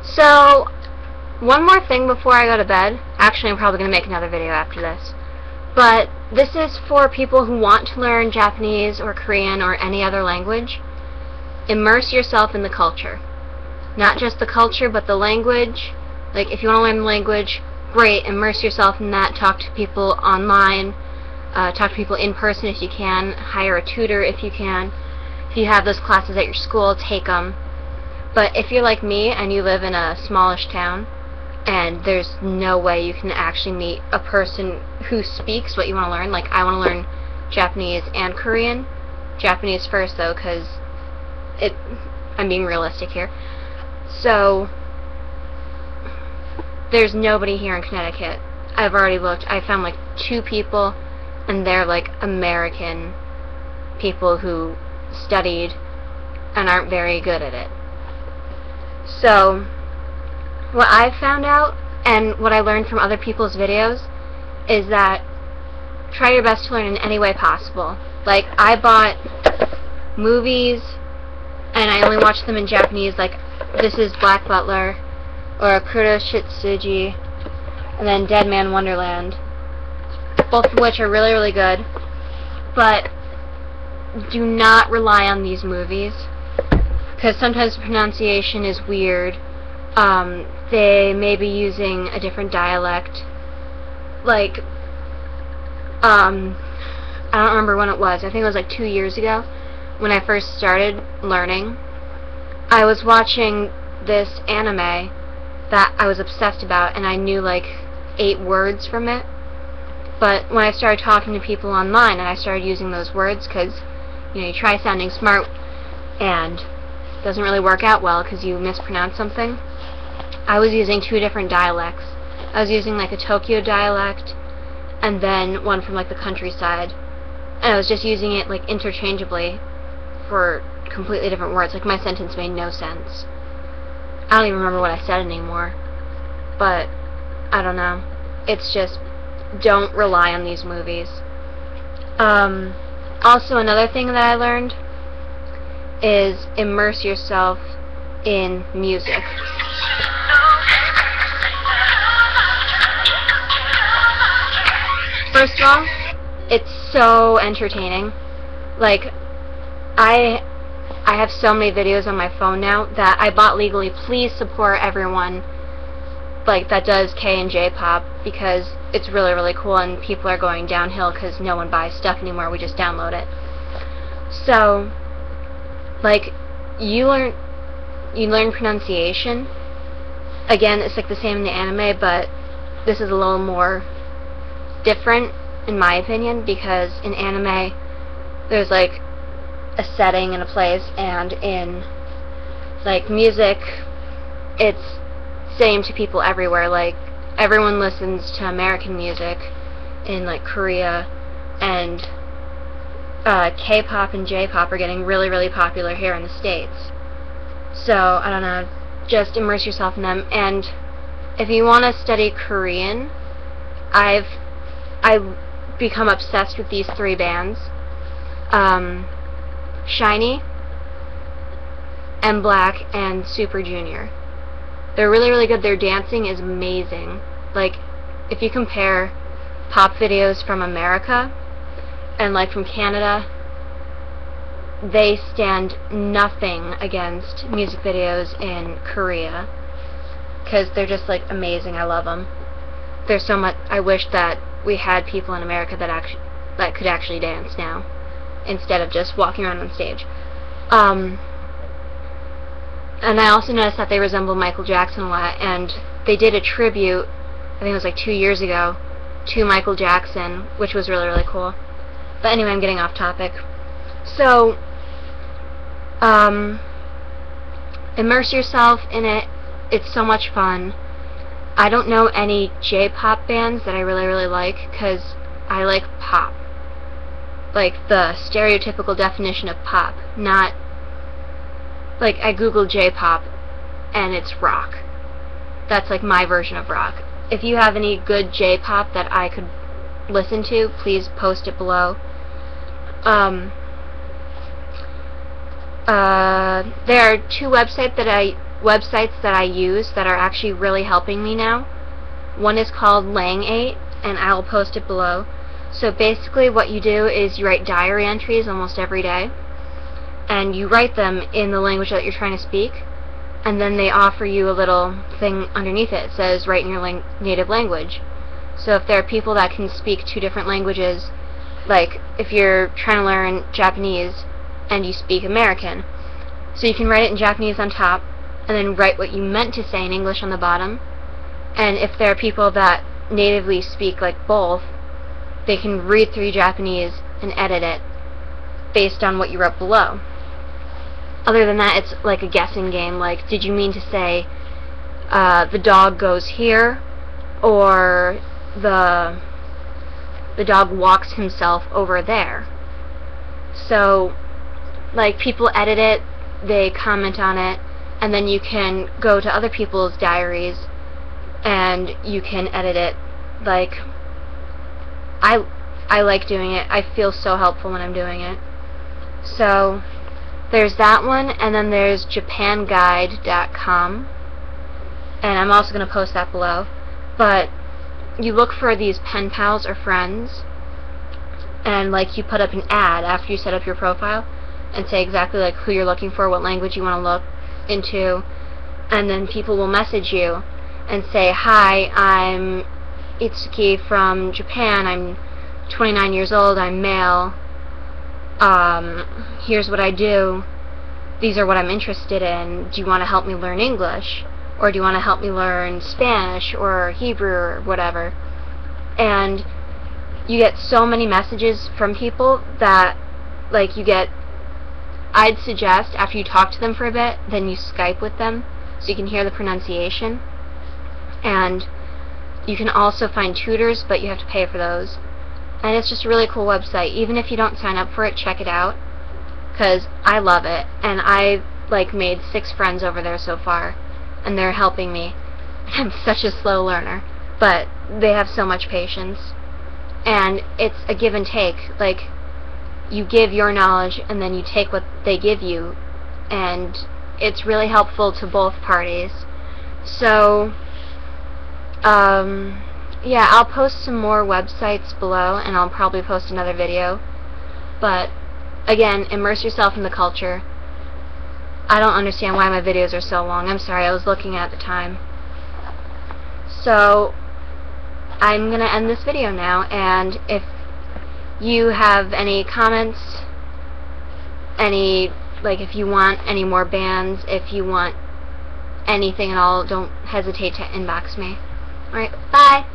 So, one more thing before I go to bed. Actually, I'm probably going to make another video after this. But this is for people who want to learn Japanese or Korean or any other language. Immerse yourself in the culture. Not just the culture, but the language. Like, if you want to learn the language, great, immerse yourself in that. Talk to people online. Talk to people in person if you can. Hire a tutor if you can. If you have those classes at your school, take them. But if you're like me and you live in a smallish town, and there's no way you can actually meet a person who speaks what you want to learn, like I want to learn Japanese and Korean. Japanese first, though, because I'm being realistic here. So, there's nobody here in Connecticut. I've already looked. I found like 2 people, and they're like American people who studied and aren't very good at it. So, what I've found out, and what I learned from other people's videos, is that try your best to learn in any way possible. Like, I bought movies, and I only watched them in Japanese, like, this is Black Butler, or Kuro Shitsuji, and then Dead Man Wonderland, both of which are really, really good. But do not rely on these movies, because sometimes the pronunciation is weird. They may be using a different dialect. Like, I don't remember when it was. I think it was like 2 years ago when I first started learning. I was watching this anime that I was obsessed about, and I knew like 8 words from it. But when I started talking to people online and I started using those words, because, you know, you try sounding smart and it doesn't really work out well because you mispronounce something. I was using 2 different dialects. I was using like a Tokyo dialect and then one from like the countryside. And I was just using it like interchangeably for completely different words. Like, my sentence made no sense. I don't even remember what I said anymore. But I don't know. It's just, don't rely on these movies. Also, another thing that I learned is immerse yourself in music. First of all, it's so entertaining. Like, I have so many videos on my phone now that I bought legally. Please support everyone like that does K and J pop, because it's really, really cool, and people are going downhill because no one buys stuff anymore. We just download it. So, like, you learn pronunciation. Again, it's like the same in the anime, but this is a little more different in my opinion, because in anime there's like a setting and a place, and in like music it's same to people everywhere. Like, everyone listens to American music in like Korea, and K-pop and J-pop are getting really, really popular here in the States. So, I don't know, just immerse yourself in them. And if you want to study Korean, I've become obsessed with these 3 bands. SHINee, M Black, and Super Junior. They're really, really good. Their dancing is amazing. Like, if you compare pop videos from America and like from Canada, they stand nothing against music videos in Korea, because they're just like amazing. I love them. There's so much. I wish that we had people in America that could actually dance now, instead of just walking around on stage. And I also noticed that they resemble Michael Jackson a lot, and they did a tribute, I think it was like 2 years ago, to Michael Jackson, which was really, really cool. But anyway, I'm getting off topic. So, immerse yourself in it. It's so much fun. I don't know any J-pop bands that I really, really like, because I like pop. Like, the stereotypical definition of pop, not, like, I googled J-pop, and it's rock. That's, like, my version of rock. If you have any good J-pop that I could listen to, please post it below. There are 2 websites that I websites that I use that are actually really helping me now. One is called Lang8, and I'll post it below. So basically what you do is you write diary entries almost every day, and you write them in the language that you're trying to speak, and then they offer you a little thing underneath it. It says write in your native language. So if there are people that can speak 2 different languages, like if you're trying to learn Japanese and you speak American, so you can write it in Japanese on top and then write what you meant to say in English on the bottom. And if there are people that natively speak like both, they can read through Japanese and edit it based on what you wrote below. Other than that, it's like a guessing game, like did you mean to say the dog goes here, or the dog walks himself over there. So like people edit it, they comment on it, and then you can go to other people's diaries and you can edit it. Like I like doing it. I feel so helpful when I'm doing it. So there's that one, and then there's japanguide.com, and I'm also going to post that below. But you look for these pen pals or friends, and like you put up an ad after you set up your profile and say exactly like who you're looking for, what language you want to look into, and then people will message you and say, hi, I'm Itsuki from Japan, I'm 29 years old, I'm male, here's what I do, these are what I'm interested in, do you want to help me learn English, or do you want to help me learn Spanish or Hebrew or whatever. And you get so many messages from people that like you get, I'd suggest after you talk to them for a bit, then you Skype with them so you can hear the pronunciation. And you can also find tutors, but you have to pay for those. And it's just a really cool website. Even if you don't sign up for it, check it out, because I love it, and I've like made 6 friends over there so far, and they're helping me. I'm such a slow learner, but they have so much patience, and it's a give and take. Like you give your knowledge and then you take what they give you, and it's really helpful to both parties. So yeah, I'll post some more websites below, and I'll probably post another video. But again, immerse yourself in the culture. I don't understand why my videos are so long. I'm sorry, I was looking at the time. So I'm gonna end this video now, and if you have any comments, if you want any more bands, if you want anything at all, don't hesitate to inbox me. Alright, bye!